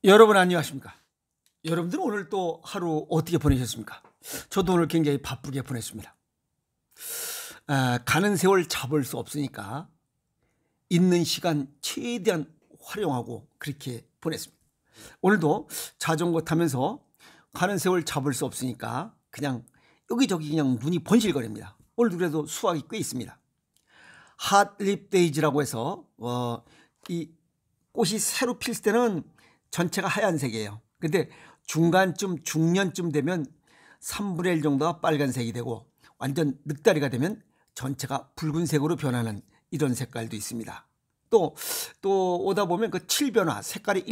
여러분 안녕하십니까? 여러분들은 오늘 또 하루 어떻게 보내셨습니까? 저도 오늘 굉장히 바쁘게 보냈습니다. 가는 세월 잡을 수 없으니까 있는 시간 최대한 활용하고 그렇게 보냈습니다. 오늘도 자전거 타면서 가는 세월 잡을 수 없으니까 그냥 여기저기 그냥 눈이 번실거립니다. 오늘도 그래도 수확이 꽤 있습니다. 핫립 데이지라고 해서 이 꽃이 새로 필 때는 전체가 하얀색이에요. 근데 중간쯤 중년쯤 되면 3분의 1 정도가 빨간색이 되고 완전 늑다리가 되면 전체가 붉은색으로 변하는 이런 색깔도 있습니다. 또 오다 보면 그 칠변화, 색깔이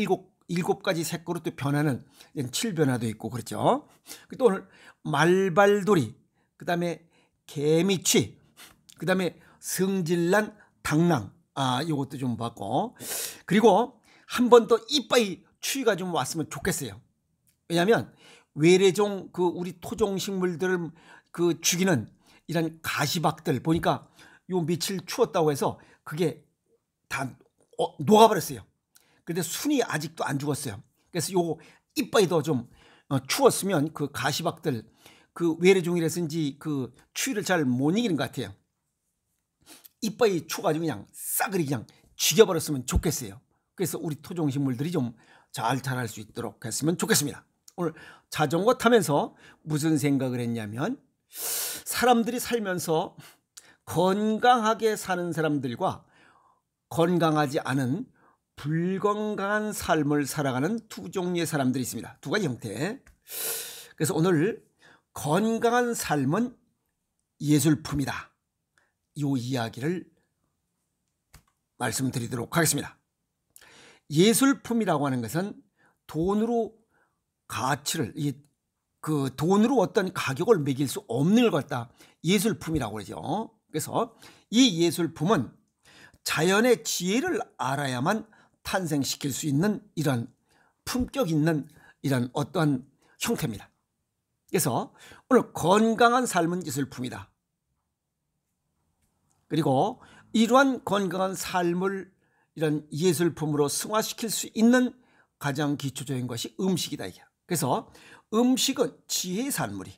일곱 가지 색깔로 또 변하는 칠변화도 있고 그렇죠. 또 오늘 말발돌이, 그 다음에 개미취, 그 다음에 승질난 당랑, 요것도 좀 봤고, 그리고 한 번 더 이빠이 추위가 좀 왔으면 좋겠어요. 왜냐하면 외래종 우리 토종 식물들을 죽이는 이런 가시박들 보니까 요 며칠 추웠다고 해서 그게 다 녹아버렸어요. 근데 순이 아직도 안 죽었어요. 그래서 요 이빠이 더 좀 추웠으면 그 가시박들 외래종이라서인지 추위를 잘 못 이기는 것 같아요. 이빠이 추가지고 그냥 싸그리 그냥 죽여버렸으면 좋겠어요. 그래서 우리 토종식물들이 좀 잘 자랄 수 있도록 했으면 좋겠습니다. 오늘 자전거 타면서 무슨 생각을 했냐면, 사람들이 살면서 건강하게 사는 사람들과 건강하지 않은 불건강한 삶을 살아가는 두 종류의 사람들이 있습니다. 두 가지 형태. 그래서 오늘 건강한 삶은 예술품이다, 이 이야기를 말씀드리도록 하겠습니다. 예술품이라고 하는 것은 돈으로 가치를, 돈으로 어떤 가격을 매길 수 없는 걸 갖다 예술품이라고 그러죠. 그래서 이 예술품은 자연의 지혜를 알아야만 탄생시킬 수 있는 이런 품격 있는 이런 어떠한 형태입니다. 그래서 오늘 건강한 삶은 예술품이다. 그리고 이러한 건강한 삶을 이런 예술품으로 승화시킬 수 있는 가장 기초적인 것이 음식이다. 그래서 음식은 지혜의 산물이,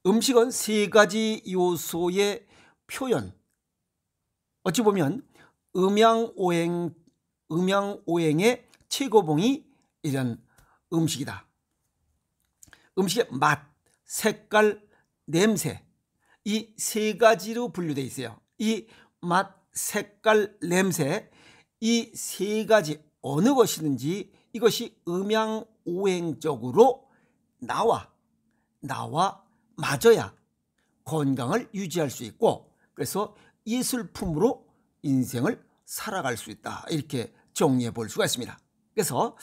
음식은 세 가지 요소의 표현, 어찌 보면 음양오행의 최고봉이 이런 음식이다. 음식의 맛, 색깔, 냄새, 이 세 가지로 분류되어 있어요. 이 맛, 색깔, 냄새, 이 세 가지 어느 것이든지 이것이 음양오행적으로 나와 맞아야 건강을 유지할 수 있고, 그래서 예술품으로 인생을 살아갈 수 있다, 이렇게 정리해 볼 수가 있습니다. 그래서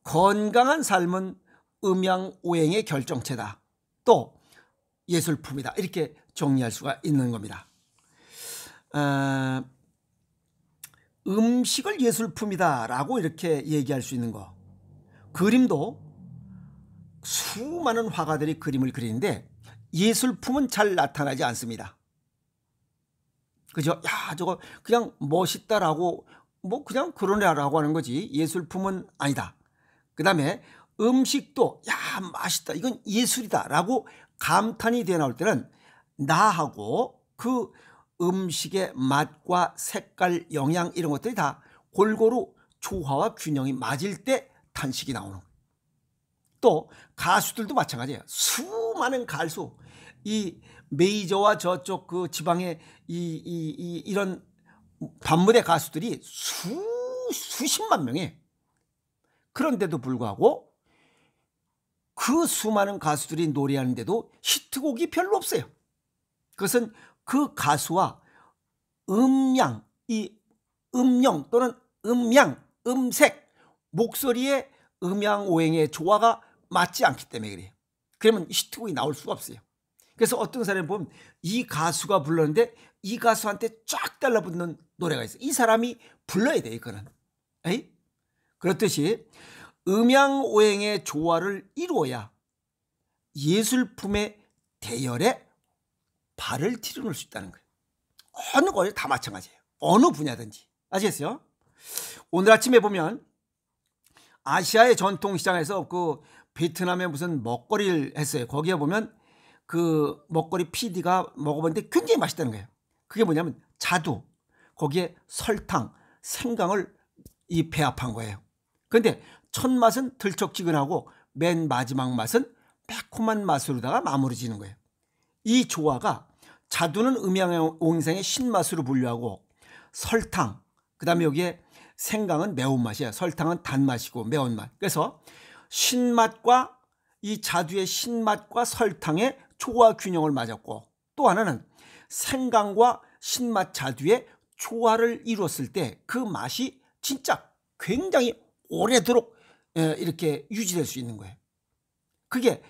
건강한 삶은 음양오행의 결정체다, 또 예술품이다, 이렇게 정리할 수가 있는 겁니다. 음식을 예술품이다 라고 이렇게 얘기할 수 있는 거, 그림도 수많은 화가들이 그림을 그리는데 예술품은 잘 나타나지 않습니다. 그죠? 야, 저거 그냥 멋있다라고 뭐 그냥 그러네라고 하는 거지 예술품은 아니다. 그 다음에 음식도 야, 맛있다, 이건 예술이다 라고 감탄이 되어 나올 때는 나하고 그 음식의 맛과 색깔, 영양 이런 것들이 다 골고루 조화와 균형이 맞을 때 탄식이 나오는 거예요. 또 가수들도 마찬가지예요. 수많은 가수, 이 메이저와 저쪽 지방의 이런 반무대 가수들이 수십만 명에, 그런데도 불구하고 그 수많은 가수들이 노래하는데도 히트곡이 별로 없어요. 그것은 그 가수와 음량, 이 음영 또는 음양, 음색, 목소리의 음양오행의 조화가 맞지 않기 때문에 그래요. 그러면 히트곡이 나올 수가 없어요. 그래서 어떤 사람을 보면 이 가수가 불렀는데 이 가수한테 쫙 달라붙는 노래가 있어요. 이 사람이 불러야 돼요, 이거는. 에이? 그렇듯이 음양오행의 조화를 이루어야 예술품의 대열에 발을 들여놓을 수 있다는 거예요. 어느 거에 다 마찬가지예요. 어느 분야든지. 아시겠어요? 오늘 아침에 보면 아시아의 전통시장에서 그 베트남의 무슨 먹거리를 했어요. 거기에 보면 그 먹거리 PD가 먹어봤는데 굉장히 맛있다는 거예요. 그게 뭐냐면 자두, 거기에 설탕, 생강을 이 배합한 거예요. 그런데 첫 맛은 들쩍지근하고 맨 마지막 맛은 매콤한 맛으로다가 마무리 지는 거예요. 이 조화가 자두는 음양옹생의 신맛으로 분류하고 설탕, 그 다음에 여기에 생강은 매운맛이에요. 설탕은 단맛이고 매운맛. 그래서 신맛과 이 자두의 신맛과 설탕의 조화 균형을 맞았고, 또 하나는 생강과 신맛 자두의 조화를 이루었을 때 그 맛이 진짜 굉장히 오래도록 이렇게 유지될 수 있는 거예요. 그게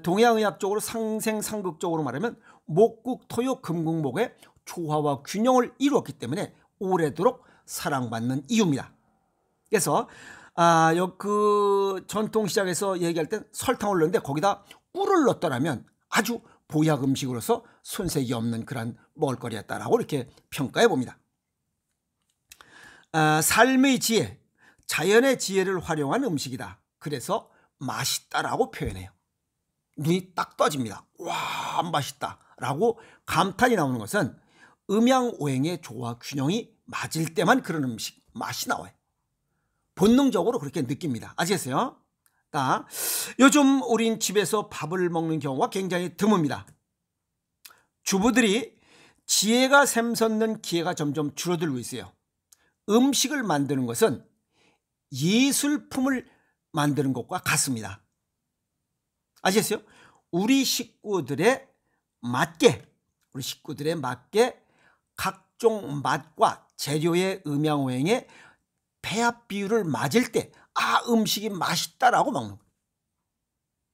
동양의학적으로 상생상극적으로 말하면 목국 토요 금국목의 조화와 균형을 이루었기 때문에 오래도록 사랑받는 이유입니다. 그래서 그 전통시장에서 얘기할 땐 설탕을 넣는데 거기다 꿀을 넣었더라면 아주 보약 음식으로서 손색이 없는 그런 먹을거리였다라고 이렇게 평가해 봅니다. 삶의 지혜, 자연의 지혜를 활용한 음식이다. 그래서 맛있다라고 표현해요. 눈이 딱 떠집니다. 와, 맛있다라고 감탄이 나오는 것은 음양오행의 조화 균형이 맞을 때만 그런 음식 맛이 나와요. 본능적으로 그렇게 느낍니다. 아시겠어요? 요즘 우린 집에서 밥을 먹는 경우가 굉장히 드뭅니다. 주부들이 지혜가 샘솟는 기회가 점점 줄어들고 있어요. 음식을 만드는 것은 예술품을 만드는 것과 같습니다. 아시겠어요? 우리 식구들의 맞게 각종 맛과 재료의 음양오행의 배합 비율을 맞을 때 음식이 맛있다라고 먹는 거예요.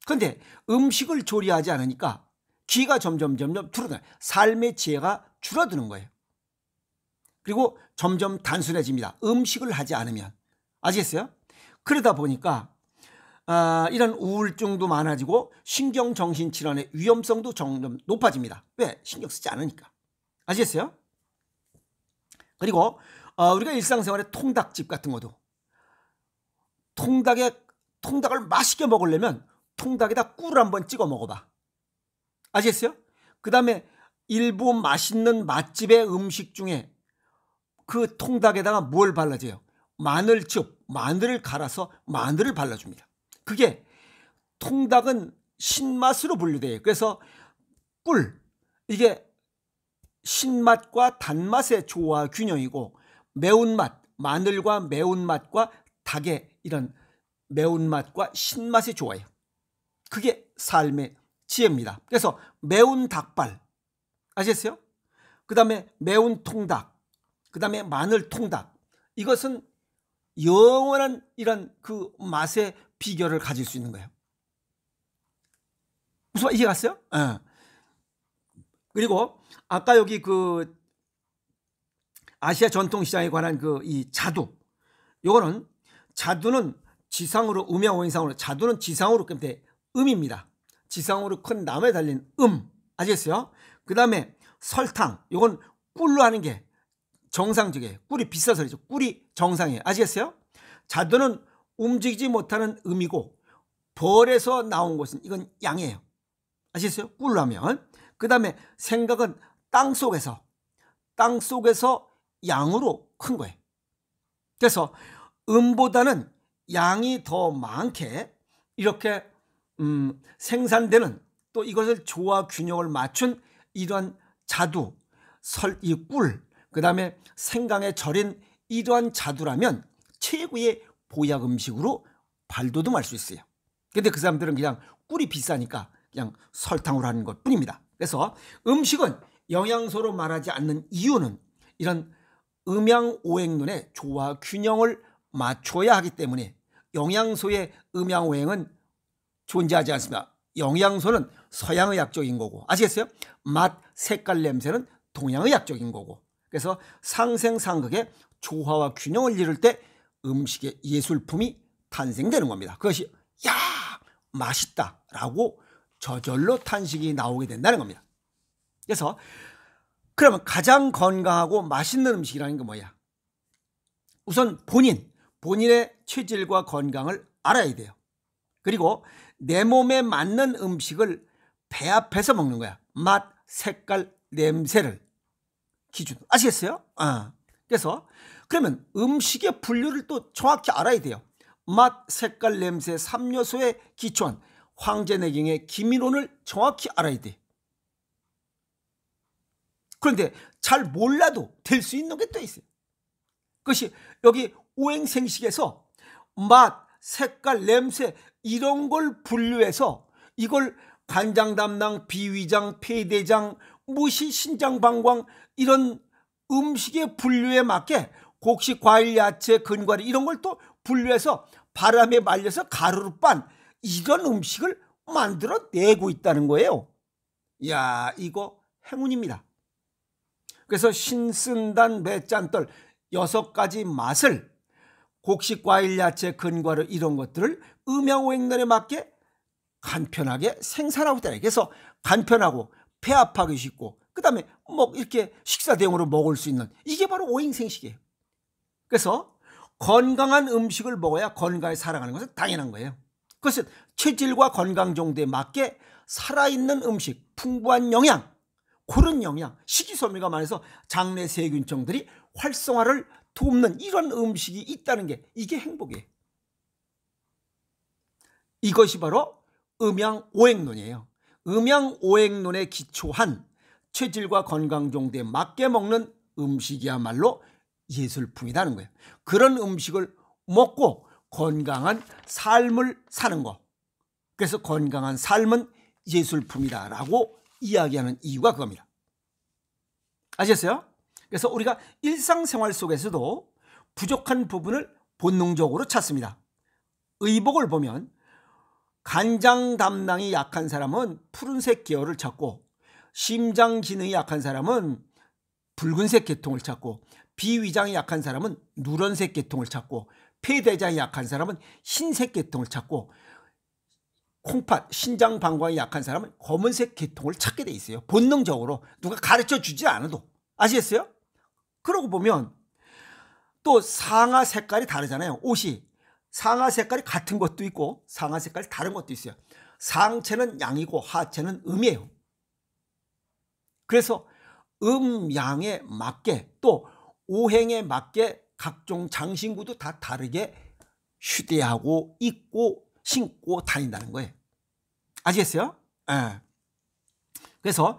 그런데 음식을 조리하지 않으니까 귀가 점점 줄어들어요. 삶의 지혜가 줄어드는 거예요. 그리고 점점 단순해집니다. 음식을 하지 않으면. 아시겠어요? 그러다 보니까 이런 우울증도 많아지고 신경정신질환의 위험성도 점점 높아집니다. 왜? 신경 쓰지 않으니까. 아시겠어요? 그리고 우리가 일상생활에 통닭집 같은 것도 통닭을 맛있게 먹으려면 통닭에다 꿀을 한번 찍어 먹어봐. 아시겠어요? 그 다음에 일부 맛있는 맛집의 음식 중에 그 통닭에다가 뭘 발라줘요? 마늘을 갈아서 마늘을 발라줍니다. 그게 통닭은 신맛으로 분류돼요. 그래서 이게 신맛과 단맛의 조화 균형이고 매운맛, 마늘과 매운맛과 닭의 이런 매운맛과 신맛의 조화예요. 그게 삶의 지혜입니다. 그래서 매운 닭발, 아시겠어요? 그 다음에 매운 통닭, 그 다음에 마늘 통닭, 이것은 영원한 이런 그 맛의 비결을 가질 수 있는 거예요. 무슨 말 이해 갔어요? 그리고 아까 여기 그 아시아 전통시장에 관한 그 이 자두, 요거는 자두는 지상으로 음양오행상으로 자두는 지상으로 근데 음입니다. 지상으로 큰 나무에 달린 아시겠어요? 그 다음에 설탕, 요건 꿀로 하는 게 정상적이에요. 꿀이 비싸서 그렇죠. 꿀이 정상이에요. 아시겠어요? 자두는 움직이지 못하는 음이고 벌에서 나온 것은 이건 양이에요. 아시겠어요? 꿀로 하면. 그 다음에 생각은 땅속에서 양으로 큰 거예요. 그래서 음보다는 양이 더 많게 이렇게 생산되는, 또 이것을 조화 균형을 맞춘 이러한 자두, 이 꿀, 그 다음에 생강에 절인 이러한 자두라면 최고의 보약 음식으로 발돋움할 수 있어요. 근데 그 사람들은 그냥 꿀이 비싸니까 그냥 설탕으로 하는 것 뿐입니다. 그래서 음식은 영양소로 말하지 않는 이유는 이런 음양오행론의 조화 균형을 맞춰야 하기 때문에 영양소의 음양오행은 존재하지 않습니다. 영양소는 서양의학적인 거고, 아시겠어요? 맛, 색깔, 냄새는 동양의학적인 거고, 그래서 상생상극의 조화와 균형을 이룰 때 음식의 예술품이 탄생되는 겁니다. 그것이 맛있다라고 저절로 탄식이 나오게 된다는 겁니다. 그래서 그러면 가장 건강하고 맛있는 음식이라는 게 뭐야? 우선 본인의 체질과 건강을 알아야 돼요. 그리고 내 몸에 맞는 음식을 배합해서 먹는 거야. 맛, 색깔, 냄새를 기준. 아시겠어요? 그래서 그러면 음식의 분류를 또 정확히 알아야 돼요. 맛, 색깔, 냄새 3요소에 기초한 황제내경의 기민론을 정확히 알아야 돼. 그런데 잘 몰라도 될 수 있는 게 또 있어요. 그것이 여기 오행생식에서 맛, 색깔, 냄새 이런 걸 분류해서 이걸 간장, 담낭, 비위장, 폐대장, 무시, 신장, 방광 이런 음식의 분류에 맞게 곡식, 과일, 야채, 근과류 이런 걸 또 분류해서 바람에 말려서 가루로 빤 이런 음식을 만들어내고 있다는 거예요. 이야, 이거 행운입니다. 그래서 신쓴단, 매짠떨 6가지 맛을 곡식, 과일, 야채, 근과류 이런 것들을 음양오행론에 맞게 간편하게 생산하고 있다. 그래서 간편하고 배합하기 쉽고 그 다음에 뭐 이렇게 식사 대용으로 먹을 수 있는 이게 바로 오행생식이에요. 그래서 건강한 음식을 먹어야 건강하게 살아가는 것은 당연한 거예요. 그것은 체질과 건강 정도에 맞게 살아있는 음식, 풍부한 영양, 고른 영양, 식이섬유가 많아서 장내 세균층들이 활성화를 돕는 이런 음식이 있다는 게 이게 행복이에요. 이것이 바로 음양오행론이에요. 음양오행론에 기초한 체질과 건강 정도에 맞게 먹는 음식이야말로 예술품이라는 거예요. 그런 음식을 먹고 건강한 삶을 사는 거. 그래서 건강한 삶은 예술품이다라고 이야기하는 이유가 그겁니다. 아셨어요? 그래서 우리가 일상생활 속에서도 부족한 부분을 본능적으로 찾습니다. 의복을 보면 간장 담낭이 약한 사람은 푸른색 계열을 찾고 심장 기능이 약한 사람은 붉은색 계통을 찾고 비위장이 약한 사람은 누런색 계통을 찾고 폐대장이 약한 사람은 흰색 계통을 찾고 콩팥, 신장 방광이 약한 사람은 검은색 계통을 찾게 돼 있어요. 본능적으로 누가 가르쳐 주지 않아도. 아시겠어요? 그러고 보면 또 상하 색깔이 다르잖아요. 옷이 상하 색깔이 같은 것도 있고 상하 색깔이 다른 것도 있어요. 상체는 양이고 하체는 음이에요. 그래서 음양에 맞게 또 오행에 맞게 각종 장신구도 다 다르게 휴대하고 입고 신고 다닌다는 거예요. 아시겠어요? 그래서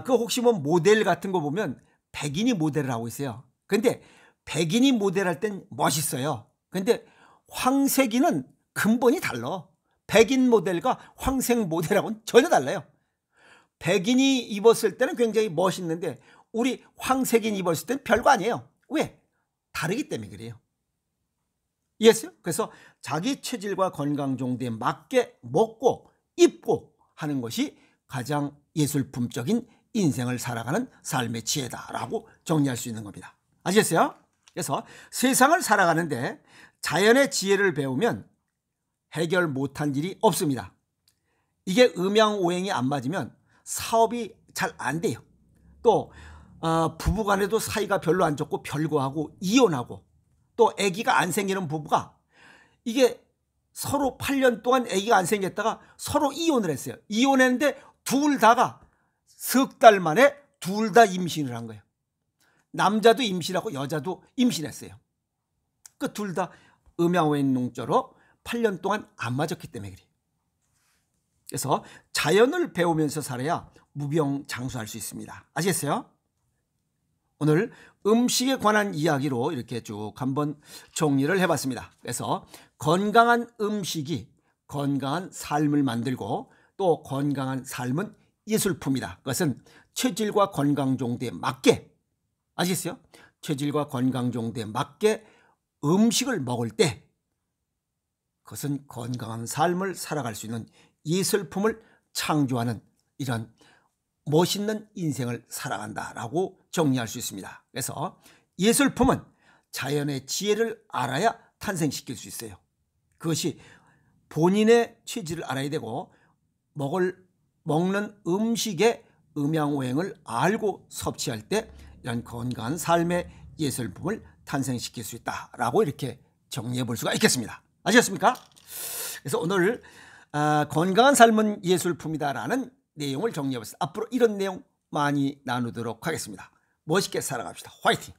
그 혹시 뭐 모델 같은 거 보면 백인이 모델을 하고 있어요. 근데 백인이 모델할 땐 멋있어요. 근데 황색인은 근본이 달라. 백인 모델과 황색 모델하고는 전혀 달라요. 백인이 입었을 때는 굉장히 멋있는데 우리 황색인 입었을 때는 별거 아니에요. 왜? 다르기 때문에 그래요. 이해했어요? 그래서 자기 체질과 건강 정도에 맞게 먹고 입고 하는 것이 가장 예술품적인 인생을 살아가는 삶의 지혜다라고 정리할 수 있는 겁니다. 아시겠어요? 그래서 세상을 살아가는데 자연의 지혜를 배우면 해결 못한 일이 없습니다. 이게 음양오행이 안 맞으면 사업이 잘 안 돼요. 또 부부간에도 사이가 별로 안 좋고 별거하고 이혼하고 또 아기가 안 생기는 부부가 이게 서로 8년 동안 아기가 안 생겼다가 서로 이혼을 했어요. 이혼했는데 둘 다가 석 달 만에 둘 다 임신을 한 거예요. 남자도 임신하고 여자도 임신했어요. 그 둘 다 음양오행농조로 8년 동안 안 맞았기 때문에 그래요. 그래서 자연을 배우면서 살아야 무병장수할 수 있습니다. 아시겠어요? 오늘 음식에 관한 이야기로 이렇게 쭉 한번 정리를 해봤습니다. 그래서 건강한 음식이 건강한 삶을 만들고 또 건강한 삶은 예술품이다. 그것은 체질과 건강 정도에 맞게, 아시겠어요? 체질과 건강 정도에 맞게 음식을 먹을 때 그것은 건강한 삶을 살아갈 수 있는 예술품을 창조하는 이런 멋있는 인생을 살아간다라고 정리할 수 있습니다. 그래서 예술품은 자연의 지혜를 알아야 탄생시킬 수 있어요. 그것이 본인의 체질을 알아야 되고 먹는 음식의 음양오행을 알고 섭취할 때 이런 건강한 삶의 예술품을 탄생시킬 수 있다라고 이렇게 정리해 볼 수가 있겠습니다. 아시겠습니까? 그래서 오늘 건강한 삶은 예술품이다라는 내용을 정리해 봤습니다. 앞으로 이런 내용 많이 나누도록 하겠습니다. 멋있게 살아갑시다. 화이팅!